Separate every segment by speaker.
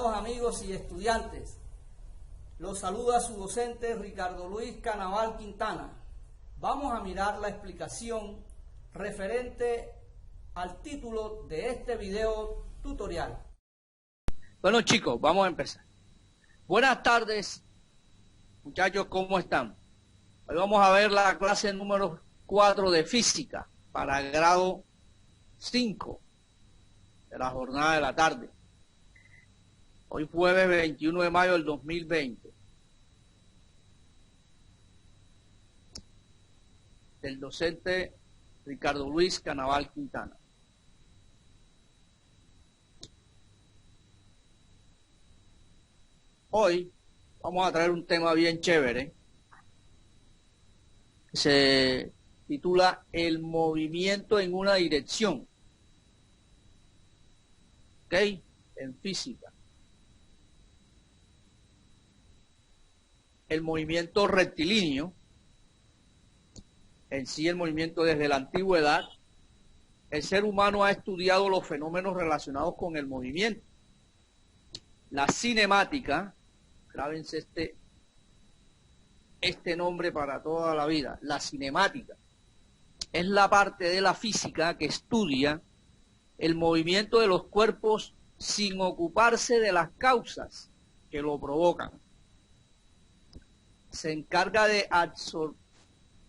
Speaker 1: estimados amigos y estudiantes, los saluda su docente Ricardo Luis Canaval Quintana. Vamos a mirar la explicación referente al título de este video tutorial.
Speaker 2: Bueno chicos, vamos a empezar. Buenas tardes, muchachos, ¿cómo están? Hoy vamos a ver la clase número 4 de física para grado 5 de la jornada de la tarde. Hoy jueves 21 de mayo del 2020. Del docente Ricardo Luis Canaval Quintana. Hoy vamos a traer un tema bien chévere. Se titula El movimiento en una dirección. ¿Ok? En física. El movimiento rectilíneo, en sí el movimiento desde la antigüedad, el ser humano ha estudiado los fenómenos relacionados con el movimiento. La cinemática, grábense este nombre para toda la vida, la cinemática, es la parte de la física que estudia el movimiento de los cuerpos sin ocuparse de las causas que lo provocan. Se encarga de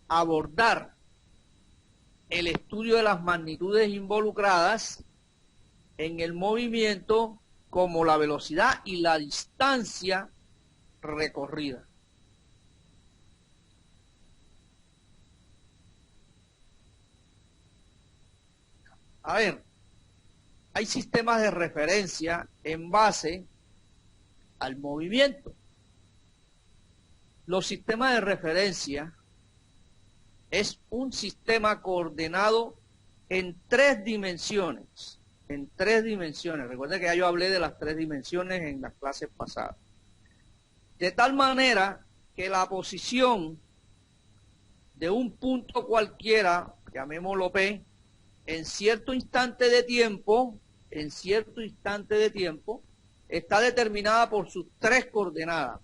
Speaker 2: abordar el estudio de las magnitudes involucradas en el movimiento, como la velocidad y la distancia recorrida. A ver, hay sistemas de referencia en base al movimiento. Los sistemas de referencia es un sistema coordenado en 3 dimensiones. En 3 dimensiones. Recuerden que ya yo hablé de las 3 dimensiones en las clases pasadas. De tal manera que la posición de un punto cualquiera, llamémoslo P, en cierto instante de tiempo, está determinada por sus 3 coordenadas.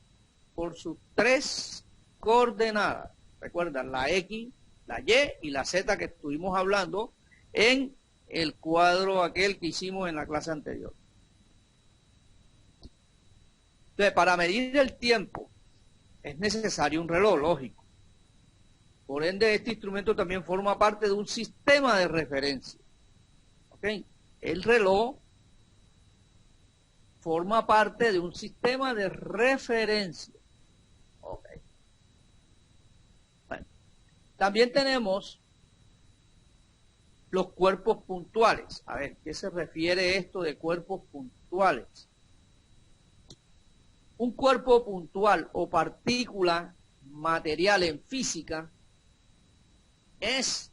Speaker 2: Por sus 3 coordenadas. Recuerdan, la X, la Y y la Z que estuvimos hablando en el cuadro aquel que hicimos en la clase anterior. Entonces, para medir el tiempo es necesario un reloj, lógico. Por ende, este instrumento también forma parte de un sistema de referencia. ¿Ok? El reloj forma parte de un sistema de referencia. Okay. Bueno, también tenemos los cuerpos puntuales. A ver, ¿qué se refiere esto de cuerpos puntuales? Un cuerpo puntual o partícula material en física es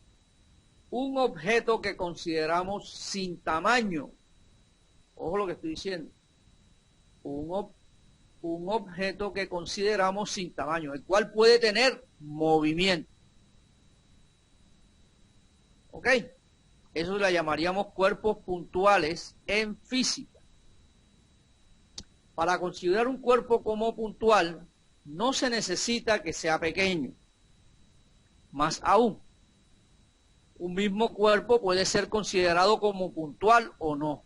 Speaker 2: un objeto que consideramos sin tamaño. Ojo lo que estoy diciendo. Un objeto que consideramos sin tamaño, el cual puede tener movimiento. ¿Ok? Eso la llamaríamos cuerpos puntuales en física. Para considerar un cuerpo como puntual, no se necesita que sea pequeño. Más aún, un mismo cuerpo puede ser considerado como puntual o no,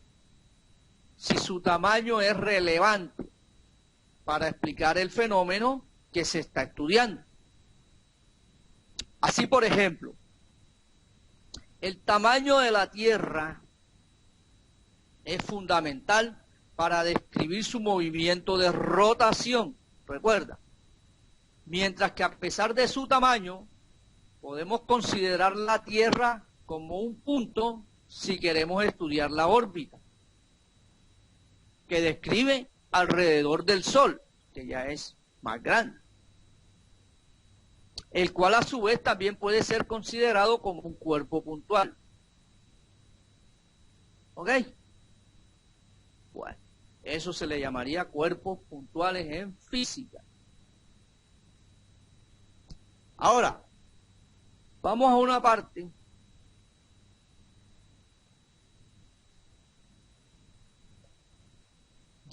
Speaker 2: si su tamaño es relevante para explicar el fenómeno que se está estudiando. Así, por ejemplo, el tamaño de la Tierra es fundamental para describir su movimiento de rotación, recuerda. Mientras que a pesar de su tamaño, podemos considerar la Tierra como un punto si queremos estudiar la órbita, que describe alrededor del Sol, que ya es más grande, el cual a su vez también puede ser considerado como un cuerpo puntual. ¿Ok? Bueno, eso se le llamaría cuerpos puntuales en física. Ahora, vamos a una parte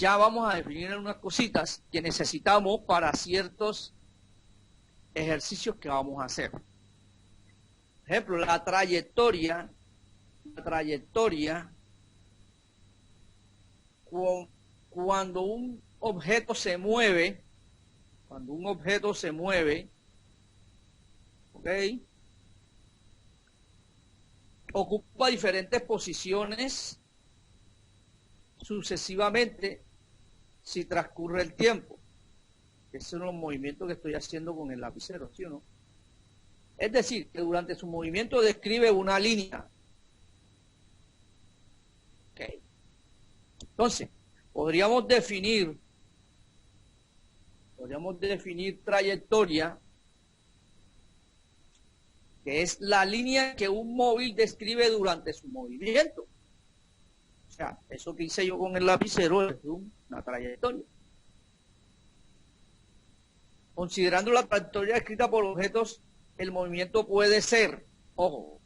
Speaker 2: ya vamos a definir unas cositas que necesitamos para ciertos ejercicios que vamos a hacer. Por ejemplo, la trayectoria, cuando un objeto se mueve, ¿ok?, ocupa diferentes posiciones sucesivamente si transcurre el tiempo. Esos son los movimientos que estoy haciendo con el lapicero, ¿sí o no? Es decir, que durante su movimiento describe una línea. Okay. Entonces, podríamos definir trayectoria, que es la línea que un móvil describe durante su movimiento. O sea, eso que hice yo con el lapicero es una trayectoria. Considerando la trayectoria descrita por objetos, el movimiento puede ser, ojo,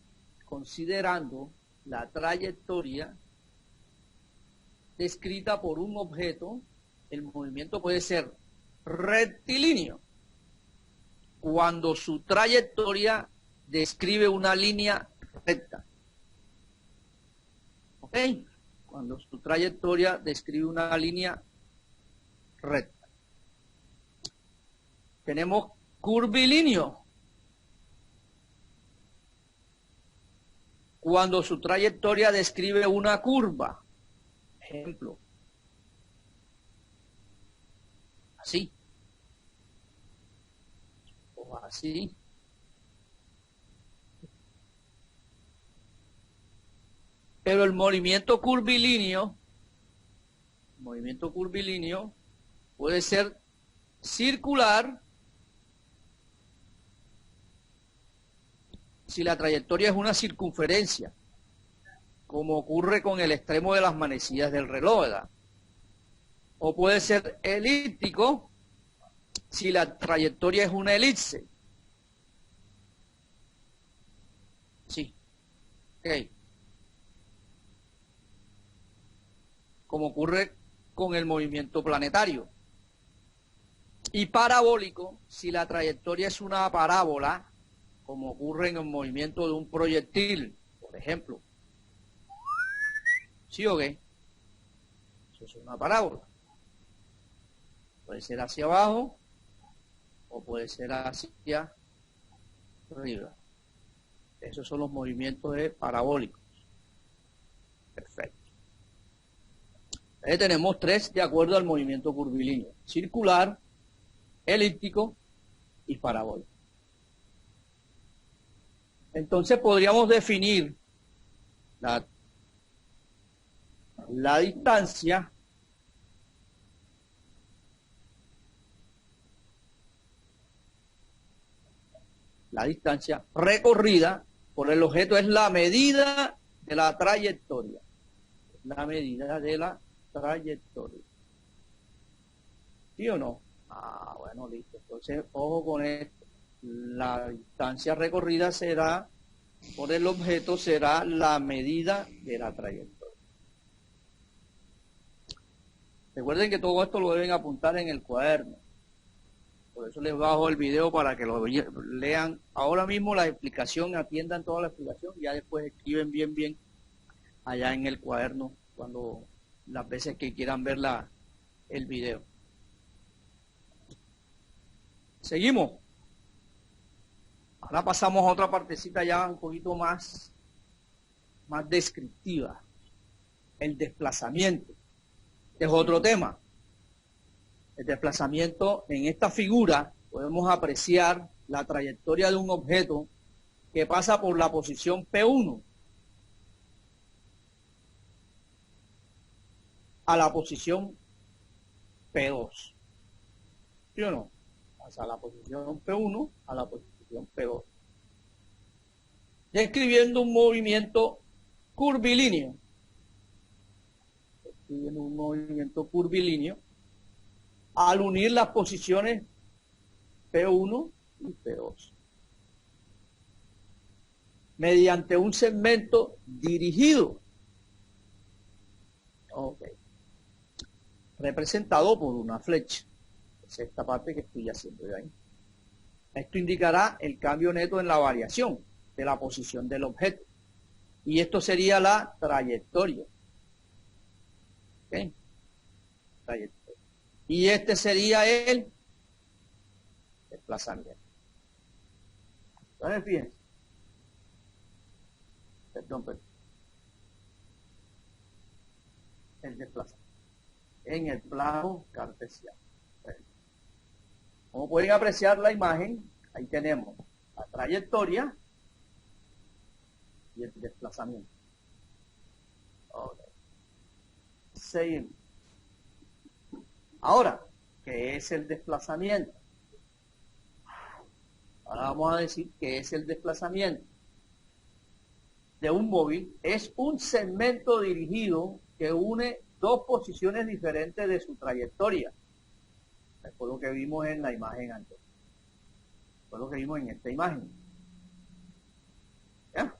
Speaker 2: considerando la trayectoria descrita por un objeto, el movimiento puede ser rectilíneo cuando su trayectoria describe una línea recta. ¿Ok? Cuando su trayectoria describe una línea recta. Tenemos curvilíneo cuando su trayectoria describe una curva. Ejemplo. Así. O así. Pero el movimiento curvilíneo puede ser circular si la trayectoria es una circunferencia, como ocurre con el extremo de las manecillas del reloj, ¿verdad? O puede ser elíptico si la trayectoria es una elipse. Sí. Ok. Como ocurre con el movimiento planetario. Y parabólico si la trayectoria es una parábola, como ocurre en el movimiento de un proyectil, por ejemplo. ¿Sí o qué? Eso es una parábola. Puede ser hacia abajo o puede ser hacia arriba. Esos son los movimientos parabólicos. Perfecto. Ahí tenemos tres de acuerdo al movimiento curvilíneo: circular, elíptico y parabólico. Entonces podríamos definir la distancia recorrida por el objeto es la medida de la trayectoria. ¿Sí o no? Ah, bueno, listo. Entonces, ojo con esto. La distancia recorrida será, por el objeto, será la medida de la trayectoria. Recuerden que todo esto lo deben apuntar en el cuaderno. Por eso les bajo el video para que lo lean ahora mismo la explicación, atiendan toda la explicación y ya después escriben bien allá en el cuaderno cuando las veces que quieran ver el video. Seguimos. Ahora pasamos a otra partecita ya un poquito más descriptiva. El desplazamiento. Este es otro tema. El desplazamiento, en esta figura podemos apreciar la trayectoria de un objeto que pasa por la posición P1 a la posición P2. ¿Sí o no? Pasa a la posición P1 a la posición P2. Describiendo un movimiento curvilíneo. Al unir las posiciones P1 y P2 mediante un segmento dirigido. Ok. representado por una flecha. Es esta parte que estoy haciendo yo ahí. Esto indicará el cambio neto en la variación de la posición del objeto. Y esto sería la trayectoria. ¿Okay? Trayectoria. Y este sería el desplazamiento. Entonces, fíjense. Perdón. El desplazamiento en el plano cartesiano. Como pueden apreciar la imagen, ahí tenemos la trayectoria y el desplazamiento. Okay. Seguimos. Ahora, ¿qué es el desplazamiento? Ahora vamos a decir qué es el desplazamiento de un móvil. Es un segmento dirigido que une dos posiciones diferentes de su trayectoria. Fue lo que vimos en la imagen anterior. Fue lo que vimos en esta imagen. ¿Ya?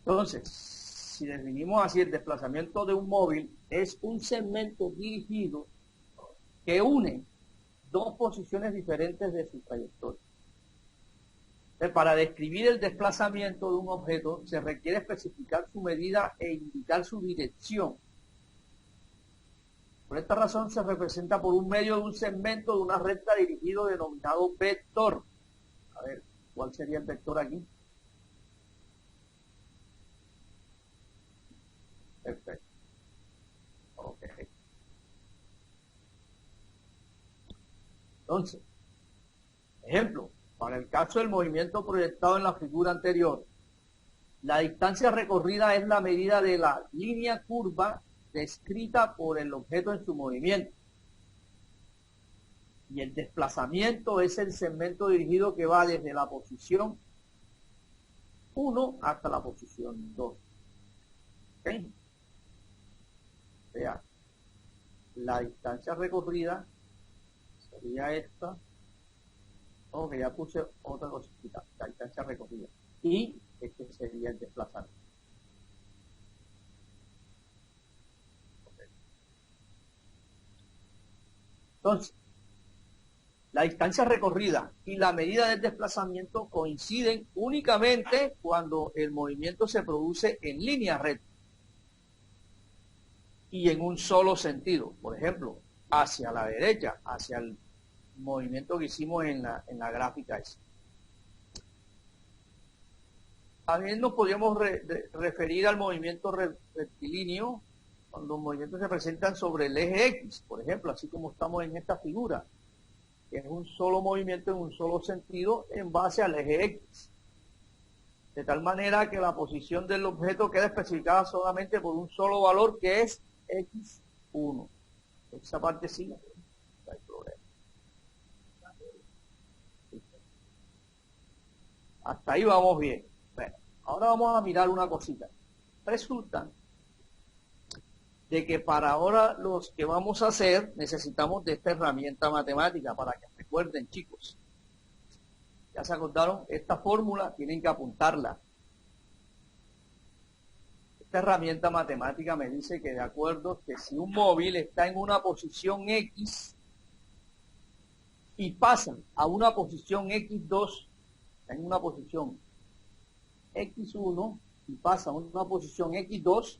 Speaker 2: Entonces, si definimos así, el desplazamiento de un móvil es un segmento dirigido que une dos posiciones diferentes de su trayectoria. Entonces, para describir el desplazamiento de un objeto se requiere especificar su medida e indicar su dirección. Por esta razón se representa por un medio de un segmento de una recta dirigido denominado vector. A ver, ¿cuál sería el vector aquí? Perfecto. Ok. Entonces, ejemplo, para el caso del movimiento proyectado en la figura anterior, la distancia recorrida es la medida de la línea curva descrita por el objeto en su movimiento. Y el desplazamiento es el segmento dirigido que va desde la posición 1 hasta la posición 2. ¿Ok? O sea, la distancia recorrida sería esta. Ok, ya puse otra cosita, la distancia recorrida. Y este sería el desplazamiento. Entonces, la distancia recorrida y la medida del desplazamiento coinciden únicamente cuando el movimiento se produce en línea recta y en un solo sentido. Por ejemplo, hacia la derecha, hacia el movimiento que hicimos en la gráfica esa. También nos podríamos referir al movimiento rectilíneo cuando los movimientos se presentan sobre el eje X, por ejemplo, así como estamos en esta figura, que es un solo movimiento en un solo sentido en base al eje X. De tal manera que la posición del objeto queda especificada solamente por un solo valor que es X1. Esa parte sí, no hay problema. Hasta ahí vamos bien. Bueno, ahora vamos a mirar una cosita. Resulta de que para ahora los que vamos a hacer necesitamos de esta herramienta matemática para que recuerden, chicos. ¿Ya se acordaron? Esta fórmula tienen que apuntarla. Esta herramienta matemática me dice que de acuerdo que si un móvil está en una posición X y pasa a una posición X2, está en una posición X1 y pasa a una posición X2,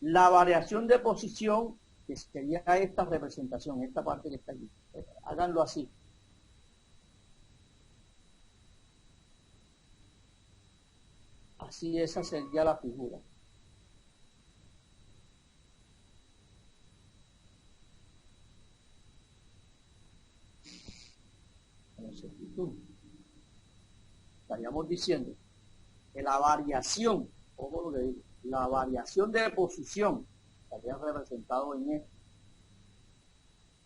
Speaker 2: la variación de posición, que sería esta representación, esta parte que está aquí, háganlo así. Así esa sería la figura. Estaríamos diciendo que la variación, ojo lo que digo, la variación de posición estaría representado en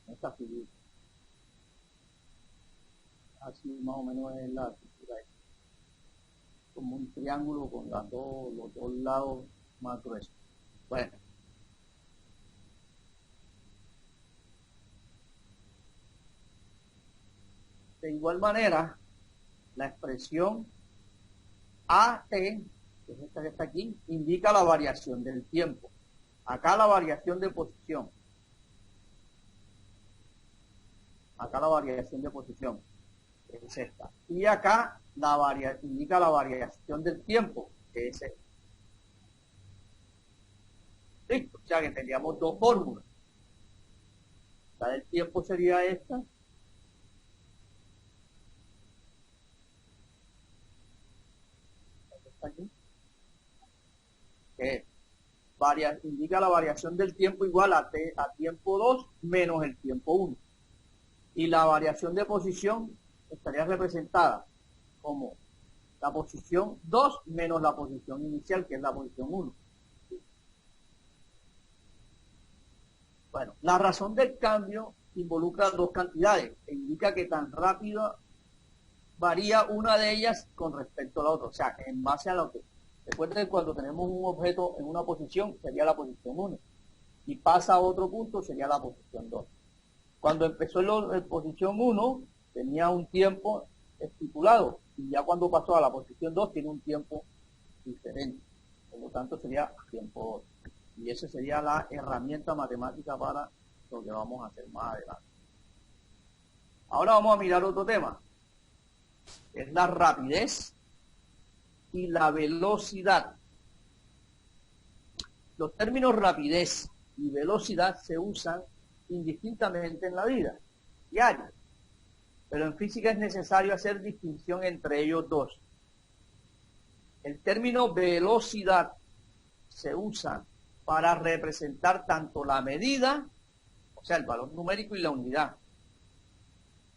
Speaker 2: esta figura. Así más o menos es la figura. Como un triángulo con los dos lados más gruesos. Bueno. De igual manera, la expresión AT, que es esta que está aquí, indica la variación del tiempo. Acá la variación de posición. Acá la variación de posición es esta. Y acá indica la variación del tiempo, que es esta. Listo, o sea que tendríamos dos fórmulas. La del tiempo sería esta. Aquí. Que indica la variación del tiempo igual a tiempo 2 menos el tiempo 1. Y la variación de posición estaría representada como la posición 2 menos la posición inicial, que es la posición 1. Bueno, la razón del cambio involucra dos cantidades e indica que tan rápido varía una de ellas con respecto a la otra. O sea, en base a lo que... Recuerden que cuando tenemos un objeto en una posición, sería la posición 1. Y pasa a otro punto, sería la posición 2. Cuando empezó en posición 1, tenía un tiempo estipulado. Y ya cuando pasó a la posición 2, tiene un tiempo diferente. Por lo tanto, sería tiempo 2. Y esa sería la herramienta matemática para lo que vamos a hacer más adelante. Ahora vamos a mirar otro tema. Es la rapidez y la velocidad. Los términos rapidez y velocidad se usan indistintamente en la vida diaria, pero en física es necesario hacer distinción entre ellos dos. El término velocidad se usa para representar tanto la medida, o sea, el valor numérico y la unidad,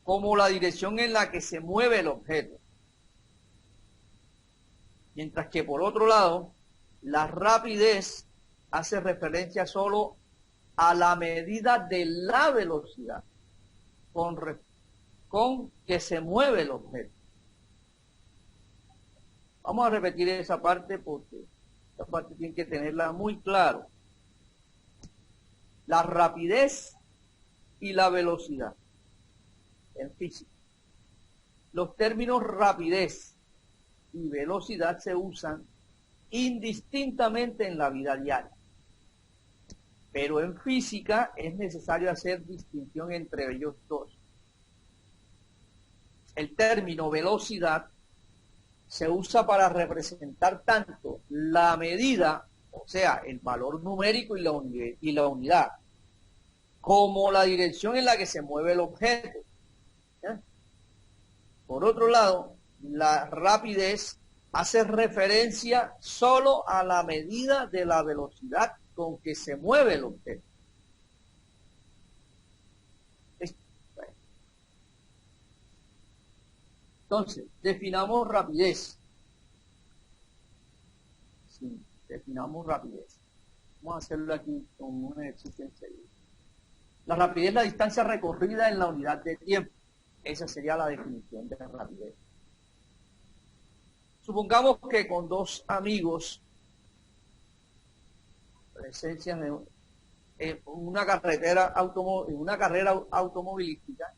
Speaker 2: como la dirección en la que se mueve el objeto. Mientras que por otro lado, la rapidez hace referencia solo a la medida de la velocidad con que se mueve el objeto. Vamos a repetir esa parte porque esa parte tiene que tenerla muy claro. La rapidez y la velocidad en física. Los términos rapidez y velocidad se usan indistintamente en la vida diaria. Pero en física es necesario hacer distinción entre ellos dos. El término velocidad se usa para representar tanto la medida, o sea, el valor numérico y la unidad, como la dirección en la que se mueve el objeto. Por otro lado, la rapidez hace referencia solo a la medida de la velocidad con que se mueve el objeto. Entonces, definamos rapidez. Sí, definamos rapidez. Vamos a hacerlo aquí con un ejercicio enseguida. La rapidez es la distancia recorrida en la unidad de tiempo. Esa sería la definición de la rapidez. Supongamos que con dos amigos, presencia en una carrera automovilística,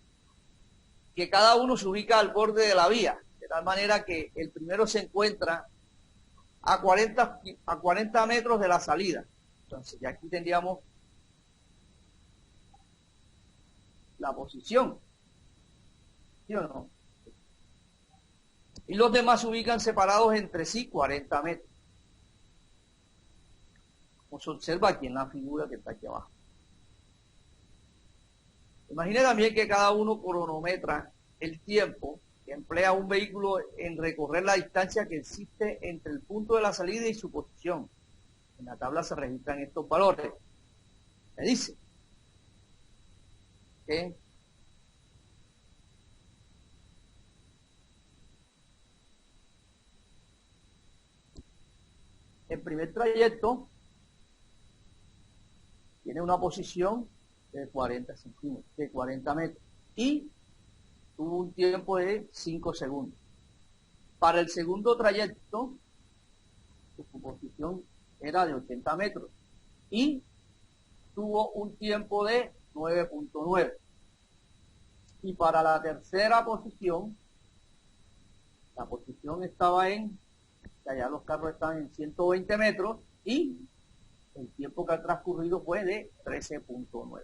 Speaker 2: que cada uno se ubica al borde de la vía, de tal manera que el primero se encuentra a 40 metros de la salida. Entonces, ya aquí tendríamos la posición, ¿sí o no? Y los demás se ubican separados entre sí 40 metros. Como se observa aquí en la figura que está aquí abajo. Imagine también que cada uno cronometra el tiempo que emplea un vehículo en recorrer la distancia que existe entre el punto de la salida y su posición. En la tabla se registran estos valores. Me dice que el primer trayecto tiene una posición de 40 centímetros, de 40 metros, y tuvo un tiempo de 5 segundos. Para el segundo trayecto, su posición era de 80 metros, y tuvo un tiempo de 9.9. Y para la tercera posición, la posición estaba allá los carros estaban en 120 metros, y el tiempo que ha transcurrido fue de 13.9.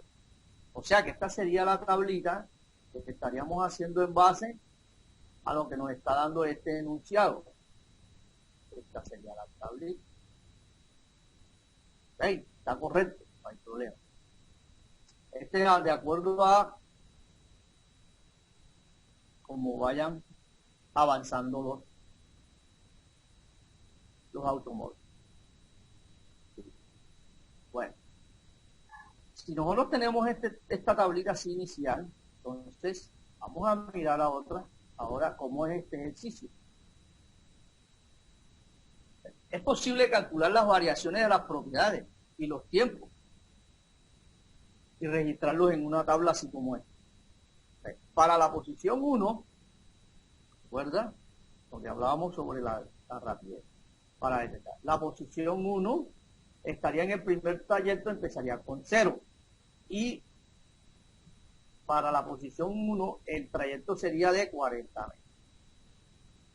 Speaker 2: O sea que esta sería la tablita que estaríamos haciendo en base a lo que nos está dando este enunciado. Esta sería la tablita. ¿Ok? Está correcto, no hay problema. Este es de acuerdo a cómo vayan avanzando los automóviles. Bueno, si nosotros tenemos esta tablita así inicial, entonces vamos a mirar a otra, ahora cómo es este ejercicio. Es posible calcular las variaciones de las propiedades y los tiempos y registrarlos en una tabla así como esta. Para la posición 1, ¿recuerda? Donde hablábamos sobre la rapidez. Para detectar. La posición 1 estaría en el primer trayecto, empezaría con 0. Y para la posición 1, el trayecto sería de 40 metros.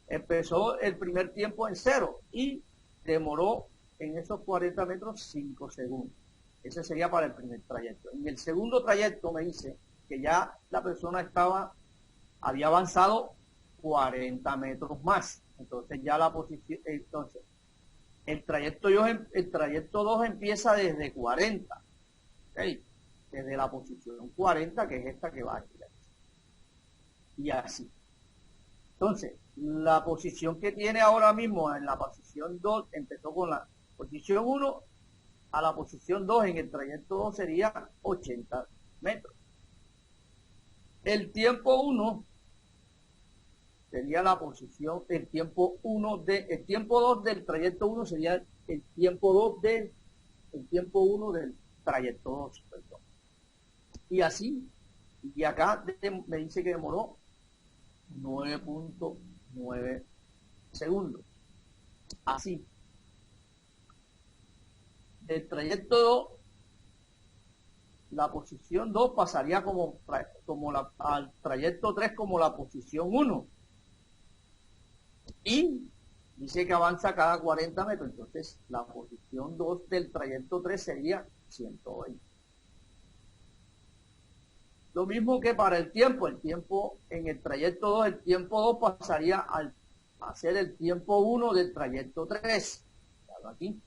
Speaker 2: Empezó el primer tiempo en 0 y demoró en esos 40 metros 5 segundos. Ese sería para el primer trayecto. En el segundo trayecto me dice que ya la persona había avanzado 40 metros más. Entonces ya la posición, el trayecto 2 empieza desde 40. ¿Okay? Desde la posición 40, que es esta que va aquí. Y así. Entonces, la posición que tiene ahora mismo en la posición 2, empezó con la posición 1 a la posición 2, en el trayecto 2 sería 80 metros. El tiempo 1 sería la posición, el tiempo 2 del trayecto 1 sería el tiempo 1 del trayecto 2, perdón. Y así, y acá me dice que demoró 9.9 segundos. Así. Del trayecto 2, la posición 2 pasaría al trayecto 3 como la posición 1. Y dice que avanza cada 40 metros. Entonces, la posición 2 del trayecto 3 sería 120. Lo mismo que para el tiempo en el trayecto 2, el tiempo 2 pasaría a ser el tiempo 1 del trayecto 3. Aquí.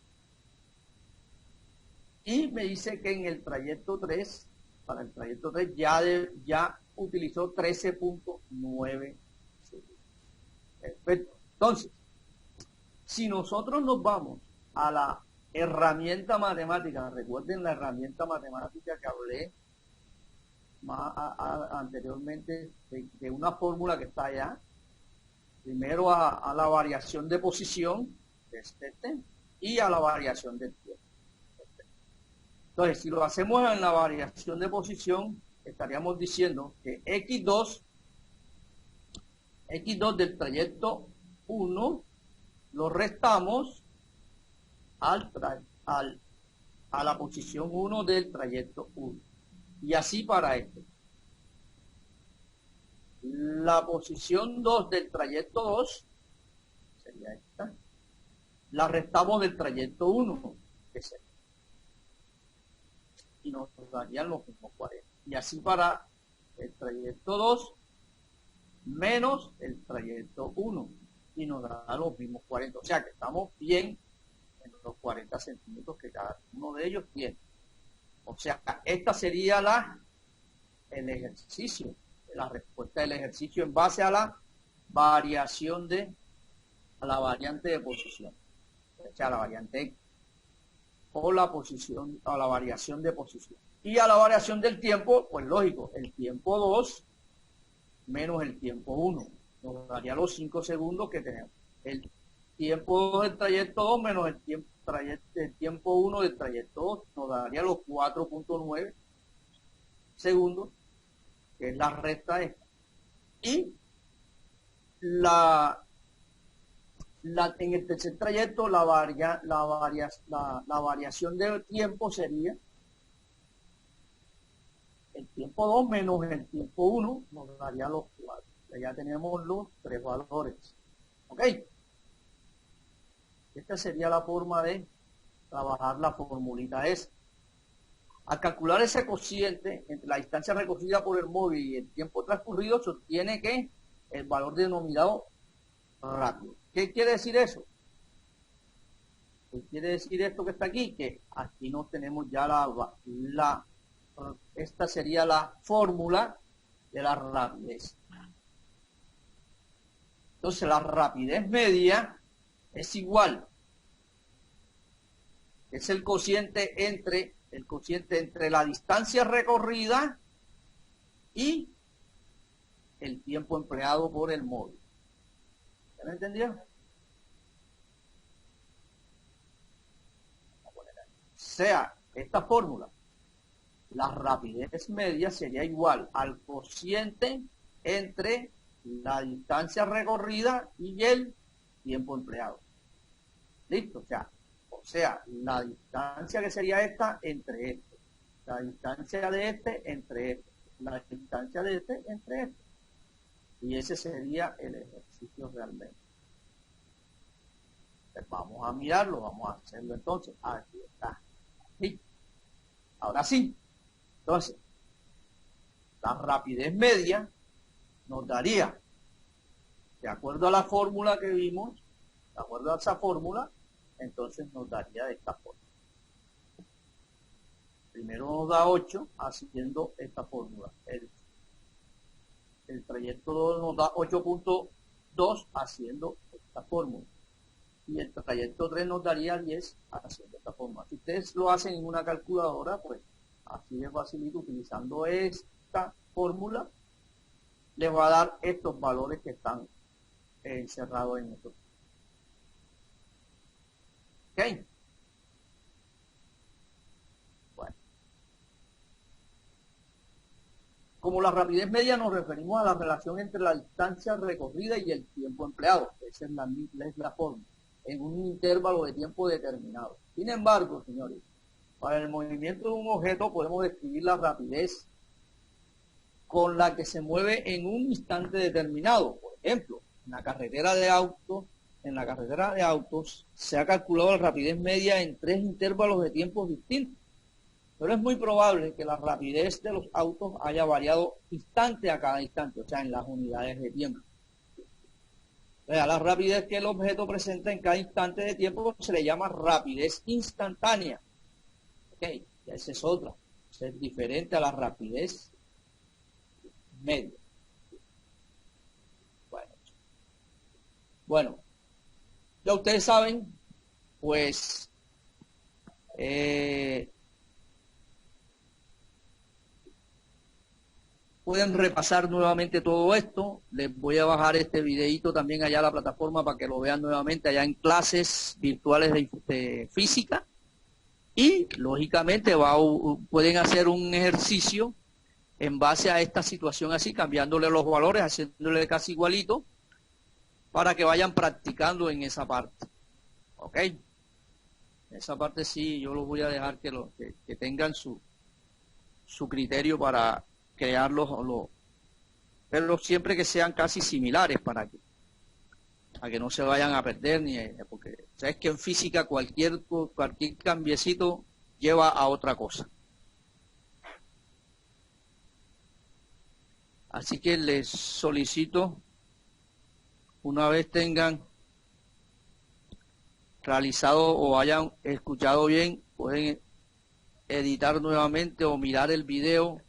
Speaker 2: Y me dice que en el trayecto 3, para el trayecto 3 ya utilizó 13.9 segundos. Perfecto. Entonces, si nosotros nos vamos a la herramienta matemática, recuerden la herramienta matemática que hablé anteriormente de una fórmula que está allá. Primero a la variación de posición de y a la variación de tiempo. Entonces, si lo hacemos en la variación de posición, estaríamos diciendo que X2 del trayecto 1 lo restamos a la posición 1 del trayecto 1. Y así para esto. La posición 2 del trayecto 2 sería esta. La restamos del trayecto 1, que es esta. Y nos darían los mismos 40. Y así para el trayecto 2 menos el trayecto 1. Y nos da los mismos 40. O sea que estamos bien en los 40 centímetros que cada uno de ellos tiene. O sea, esta sería el ejercicio, la respuesta del ejercicio en base a la variación a la variante de posición. O sea, la variante X. O la posición, a la variación de posición. Y a la variación del tiempo, pues lógico, el tiempo 2 menos el tiempo 1. Nos daría los 5 segundos que tenemos. El tiempo 2 del trayecto 2 menos el tiempo 1 del trayecto 2 nos daría los 4.9 segundos, que es la recta esta. Y en el tercer trayecto la variación de tiempo sería el tiempo 2 menos el tiempo 1, nos daría los 4. Ya tenemos los 3 valores. ¿Ok? Esta sería la forma de trabajar la formulita esa. Al calcular ese cociente entre la distancia recorrida por el móvil y el tiempo transcurrido, se obtiene que el valor denominado rápido. ¿Qué quiere decir eso? ¿Qué quiere decir esto que está aquí? Que aquí no tenemos ya esta sería la fórmula de la rapidez. Entonces la rapidez media es igual, es el cociente entre la distancia recorrida y el tiempo empleado por el móvil. ¿Ya me entendió? O sea, esta fórmula, la rapidez media sería igual al cociente entre la distancia recorrida y el tiempo empleado. ¿Listo? O sea, la distancia que sería esta entre este, la distancia de este entre este, la distancia de este entre este. Y ese sería el ejercicio realmente. Pues vamos a mirarlo, vamos a hacerlo entonces. Aquí está. ¿Sí? Ahora sí. Entonces, la rapidez media nos daría, de acuerdo a la fórmula que vimos, de acuerdo a esa fórmula, entonces nos daría de esta forma. Primero nos da 8 haciendo esta fórmula. El trayecto 2 nos da 8.2 haciendo esta fórmula. Y el trayecto 3 nos daría 10 haciendo esta fórmula. Si ustedes lo hacen en una calculadora, pues así de facilito, utilizando esta fórmula, les va a dar estos valores que están encerrados en esto. ¿Ok? Bueno. Como la rapidez media nos referimos a la relación entre la distancia recorrida y el tiempo empleado. Esa es la forma, en un intervalo de tiempo determinado. Sin embargo, señores, para el movimiento de un objeto podemos describir la rapidez con la que se mueve en un instante determinado. Por ejemplo, en la carretera de autos se ha calculado la rapidez media en 3 intervalos de tiempo distintos. Pero es muy probable que la rapidez de los autos haya variado instante a cada instante, o sea, en las unidades de tiempo. O sea, la rapidez que el objeto presenta en cada instante de tiempo se le llama rapidez instantánea. Ok, esa es otra. Es diferente a la rapidez media. Bueno, ya ustedes saben, pues, pueden repasar nuevamente todo esto. Les voy a bajar este videito también allá a la plataforma para que lo vean nuevamente allá en clases virtuales de física. Y, lógicamente, pueden hacer un ejercicio en base a esta situación así, cambiándole los valores, haciéndole casi igualito, para que vayan practicando en esa parte. ¿Ok? Esa parte sí, yo los voy a dejar que tengan su criterio para crearlos, pero siempre que sean casi similares para que no se vayan a perder, porque sabes que en física cualquier cambiecito lleva a otra cosa. Así que les solicito, una vez tengan realizado o hayan escuchado bien, pueden editar nuevamente o mirar el video,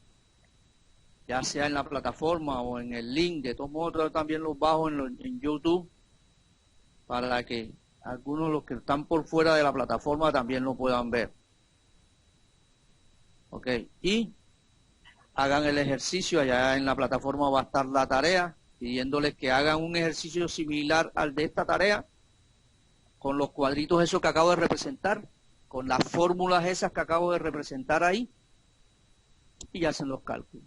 Speaker 2: ya sea en la plataforma o en el link. De todos modos, también los bajo en YouTube, para que algunos de los que están por fuera de la plataforma también lo puedan ver. Ok, y hagan el ejercicio. Allá en la plataforma va a estar la tarea, pidiéndoles que hagan un ejercicio similar al de esta tarea, con los cuadritos esos que acabo de representar, con las fórmulas esas que acabo de representar ahí, y hacen los cálculos.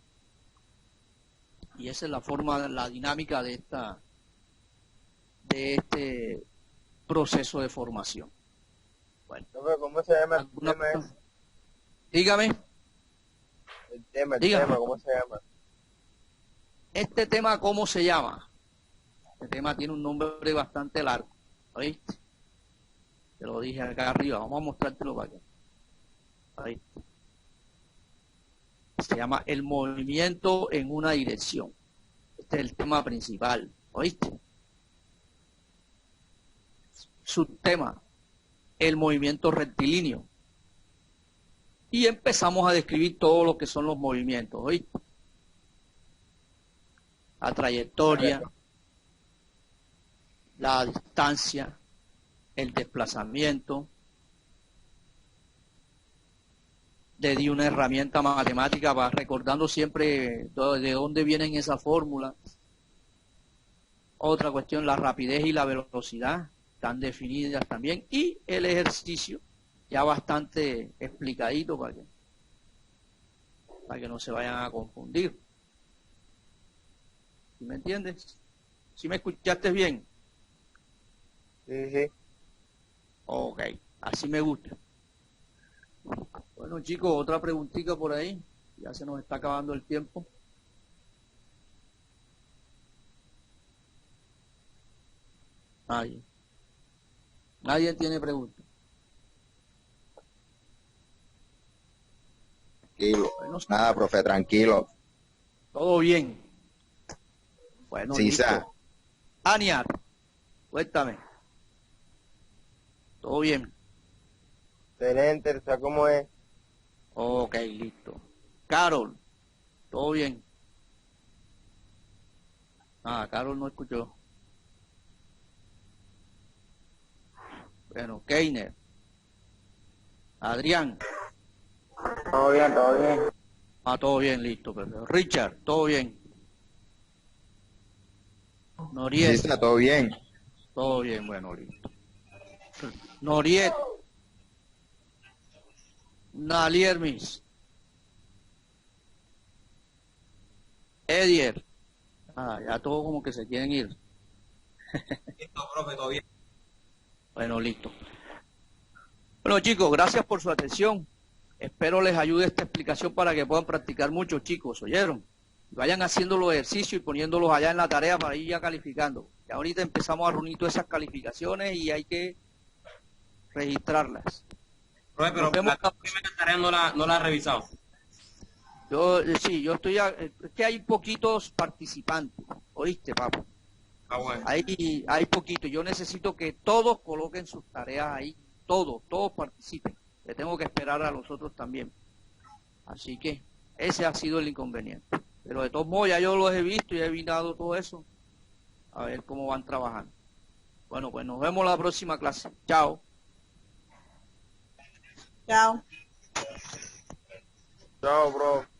Speaker 2: Y esa es la forma, la dinámica de este proceso de formación. Bueno,
Speaker 3: ¿cómo se llama el tema?
Speaker 2: Dígame.
Speaker 3: El tema, ¿cómo se llama?
Speaker 2: Este tema, ¿cómo se llama? Este tema tiene un nombre bastante largo, ¿oíste? Te lo dije acá arriba, vamos a mostrártelo para acá. Ahí. Se llama el movimiento en una dirección. Este es el tema principal, ¿oíste? Subtema, el movimiento rectilíneo. Y empezamos a describir todo lo que son los movimientos, ¿oíste? La trayectoria, la distancia, el desplazamiento. Le di una herramienta matemática para recordando siempre de dónde vienen esas fórmulas. Otra cuestión, la rapidez y la velocidad están definidas también. Y el ejercicio ya bastante explicadito para que no se vayan a confundir. ¿Sí me entiendes? ¿Sí me escuchaste bien?
Speaker 3: Sí, sí.
Speaker 2: Ok, así me gusta. Bueno, chicos, otra preguntita por ahí. Ya se nos está acabando el tiempo. Nadie tiene preguntas.
Speaker 4: Tranquilo.
Speaker 2: Bueno,
Speaker 4: Nada, profe, tranquilo.
Speaker 2: todo bien. Bueno,
Speaker 4: Sí,
Speaker 2: listo.
Speaker 4: sa.
Speaker 2: Aniar, cuéntame. Todo bien.
Speaker 3: Excelente, ¿sabes cómo es?
Speaker 2: Ok, listo. Carol, todo bien. Carol no escuchó. Bueno, Keiner. Adrián.
Speaker 3: Todo bien, todo bien.
Speaker 2: Todo bien, listo, perfecto. Richard, todo bien.
Speaker 4: Sí,
Speaker 2: Noriet,
Speaker 4: sa, todo bien.
Speaker 2: todo bien, bueno, listo. Noriet. Naliermis. Edier. Ya todos como que se quieren ir.
Speaker 5: Listo, profe, todo bien.
Speaker 2: Bueno, listo. Bueno, chicos, gracias por su atención. Espero les ayude esta explicación para que puedan practicar mucho, chicos, ¿oyeron? Vayan haciendo los ejercicios y poniéndolos allá en la tarea para ir ya calificando. Y ahorita empezamos a reunir todas esas calificaciones y hay que registrarlas.
Speaker 5: Profe, pero la primera tarea no la he revisado.
Speaker 2: Sí, yo estoy... es que hay poquitos participantes, ¿oíste, papá?
Speaker 5: Bueno.
Speaker 2: Hay poquito. Yo necesito que todos coloquen sus tareas ahí. Todos participen. Le tengo que esperar a los otros también. Así que ese ha sido el inconveniente. Pero de todos modos ya yo los he visto y he mirado todo eso. A ver cómo van trabajando. Bueno, pues nos vemos la próxima clase. Chao.
Speaker 6: Chao.
Speaker 3: Chao, bro.